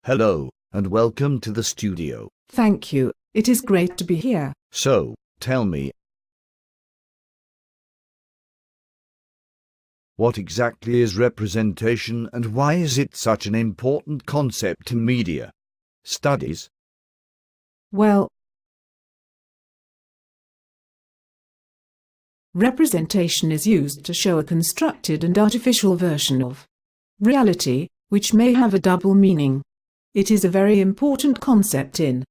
Hello, and welcome to the studio. Thank you, it is great to be here. So, tell me, what exactly is representation and why is it such an important concept in media studies? Well, representation is used to show a constructed and artificial version of reality, which may have a double meaning. It is a very important concept in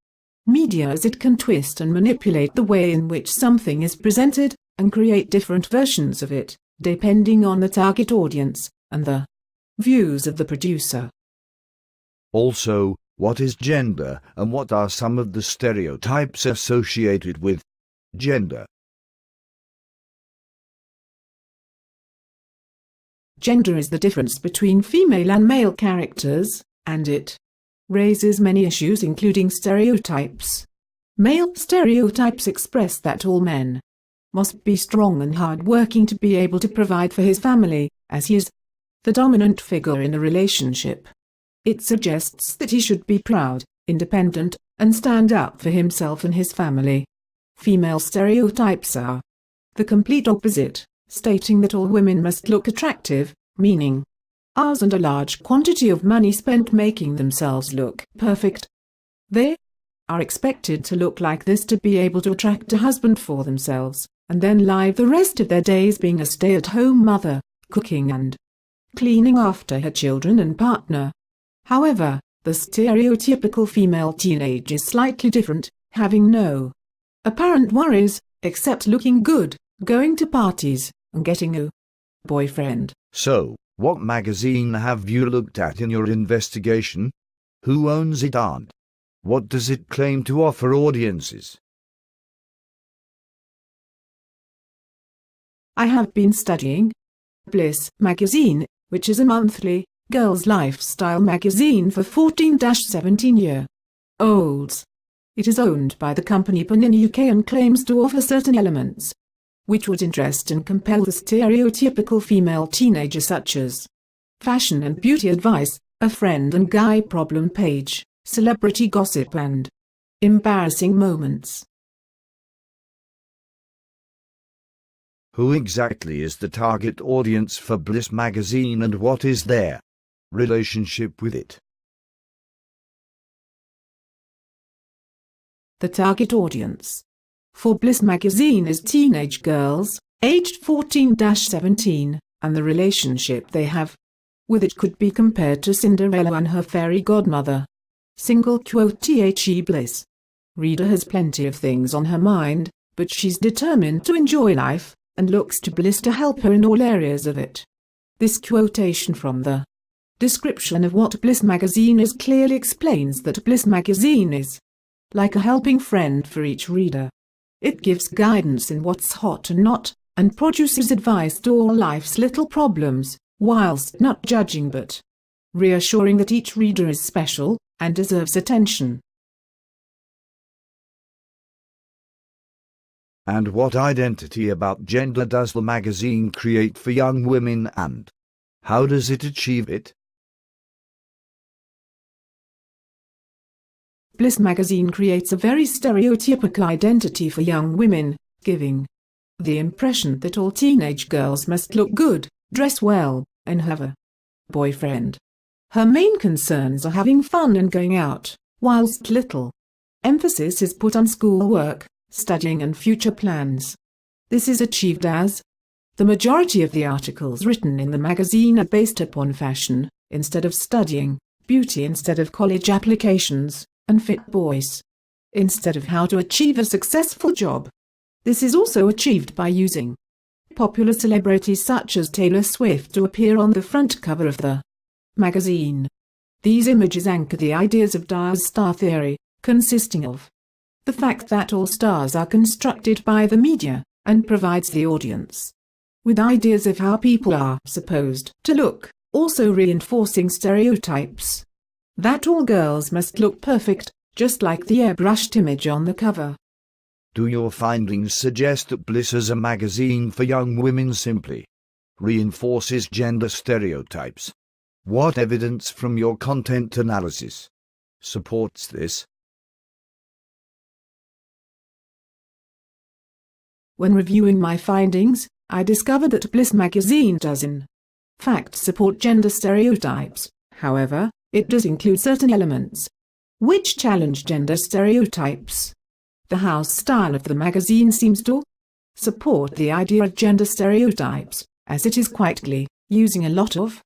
media as it can twist and manipulate the way in which something is presented, and create different versions of it, depending on the target audience and the views of the producer. Also, what is gender and what are some of the stereotypes associated with gender? Gender is the difference between female and male characters, and it raises many issues including stereotypes. Male stereotypes express that all men must be strong and hard-working to be able to provide for his family, as he is the dominant figure in a relationship. It suggests that he should be proud, independent, and stand up for himself and his family. Female stereotypes are the complete opposite, stating that all women must look attractive, meaning hours and a large quantity of money spent making themselves look perfect. They are expected to look like this to be able to attract a husband for themselves, and then live the rest of their days being a stay-at-home mother, cooking and cleaning after her children and partner. However, the stereotypical female teenage is slightly different, having no apparent worries, except looking good, going to parties, and getting a boyfriend. So, what magazine have you looked at in your investigation? Who owns it and what does it claim to offer audiences? I have been studying Bliss magazine, which is a monthly girls' lifestyle magazine for 14-17-year-olds. It is owned by the company PAN in the UK and claims to offer certain elements which would interest and compel the stereotypical female teenager, such as fashion and beauty advice, a friend and guy problem page, celebrity gossip and embarrassing moments. Who exactly is the target audience for Bliss magazine and what is their relationship with it? The target audience for Bliss magazine is teenage girls, aged 14-17, and the relationship they have with it could be compared to Cinderella and her fairy godmother. Single quote The Bliss reader has plenty of things on her mind, but she's determined to enjoy life, and looks to Bliss to help her in all areas of it. This quotation from the description of what Bliss magazine is clearly explains that Bliss magazine is like a helping friend for each reader. It gives guidance in what's hot and not, and produces advice to all life's little problems, whilst not judging but reassuring that each reader is special and deserves attention. And what identity about gender does the magazine create for young women and how does it achieve it? Bliss magazine creates a very stereotypical identity for young women, giving the impression that all teenage girls must look good, dress well, and have a boyfriend. Her main concerns are having fun and going out, whilst little emphasis is put on schoolwork, studying and future plans. This is achieved as the majority of the articles written in the magazine are based upon fashion, instead of studying, beauty instead of college applications, and fit boys instead of how to achieve a successful job. This is also achieved by using popular celebrities such as Taylor Swift to appear on the front cover of the magazine. These images anchor the ideas of Dyer's star theory, consisting of the fact that all stars are constructed by the media, and provides the audience with ideas of how people are supposed to look, also reinforcing stereotypes that all girls must look perfect, just like the airbrushed image on the cover. Do your findings suggest that Bliss as a magazine for young women simply reinforces gender stereotypes? What evidence from your content analysis supports this? When reviewing my findings, I discovered that Bliss magazine does in fact support gender stereotypes. However, it does include certain elements which challenge gender stereotypes. The house style of the magazine seems to support the idea of gender stereotypes, as it is quite clear, using a lot of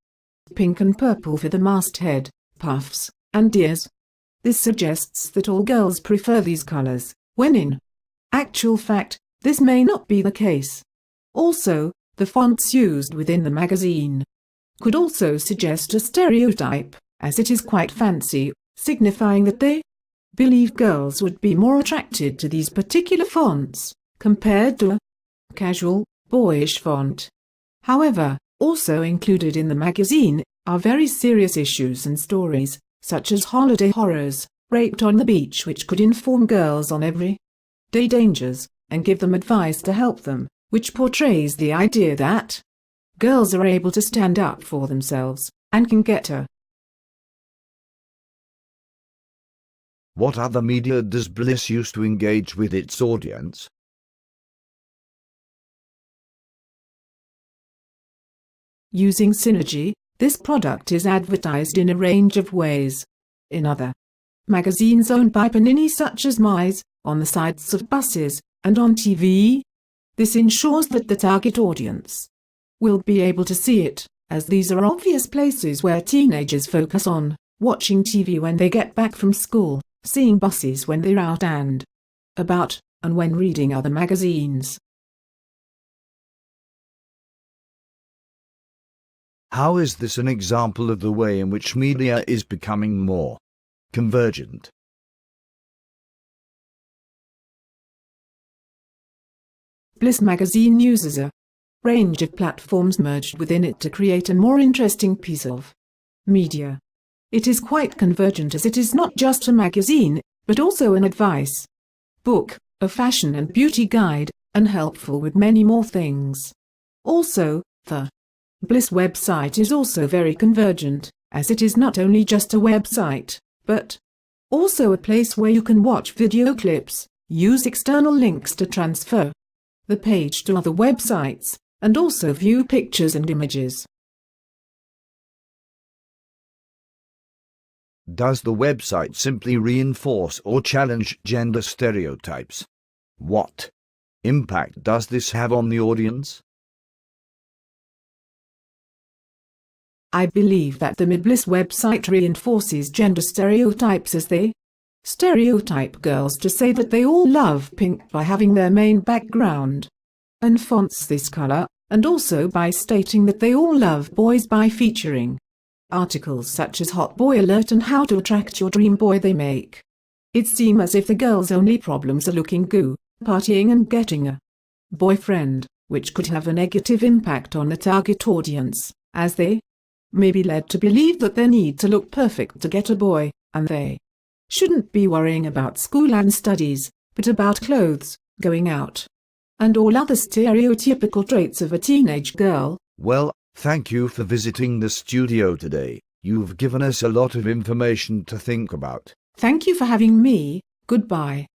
pink and purple for the masthead, puffs, and ears. This suggests that all girls prefer these colors, when in actual fact, this may not be the case. Also, the fonts used within the magazine could also suggest a stereotype, as it is quite fancy, signifying that they believe girls would be more attracted to these particular fonts compared to a casual, boyish font. However, also included in the magazine are very serious issues and stories, such as holiday horrors, raped on the beach, which could inform girls on everyday dangers and give them advice to help them, which portrays the idea that girls are able to stand up for themselves and can get her. What other media does Bliss use to engage with its audience? Using Synergy, this product is advertised in a range of ways. In other magazines owned by Panini such as Mise, on the sides of buses, and on TV. This ensures that the target audience will be able to see it, as these are obvious places where teenagers focus on watching TV when they get back from school, seeing buses when they're out and about, and when reading other magazines. How is this an example of the way in which media is becoming more convergent? Bliss magazine uses a range of platforms merged within it to create a more interesting piece of media. It is quite convergent, as it is not just a magazine, but also an advice book, a fashion and beauty guide, and helpful with many more things. Also, the Bliss website is also very convergent, as it is not only just a website, but also a place where you can watch video clips, use external links to transfer the page to other websites, and also view pictures and images. Does the website simply reinforce or challenge gender stereotypes? What impact does this have on the audience? I believe that the Bliss website reinforces gender stereotypes, as they stereotype girls to say that they all love pink by having their main background and fonts this color, and also by stating that they all love boys by featuring articles such as Hot Boy Alert and How to Attract Your Dream Boy. They make it seem as if the girls' only problems are looking good, partying and getting a boyfriend, which could have a negative impact on the target audience, as they may be led to believe that they need to look perfect to get a boy, and they shouldn't be worrying about school and studies, but about clothes, going out, and all other stereotypical traits of a teenage girl. Well, thank you for visiting the studio today. You've given us a lot of information to think about. Thank you for having me. Goodbye.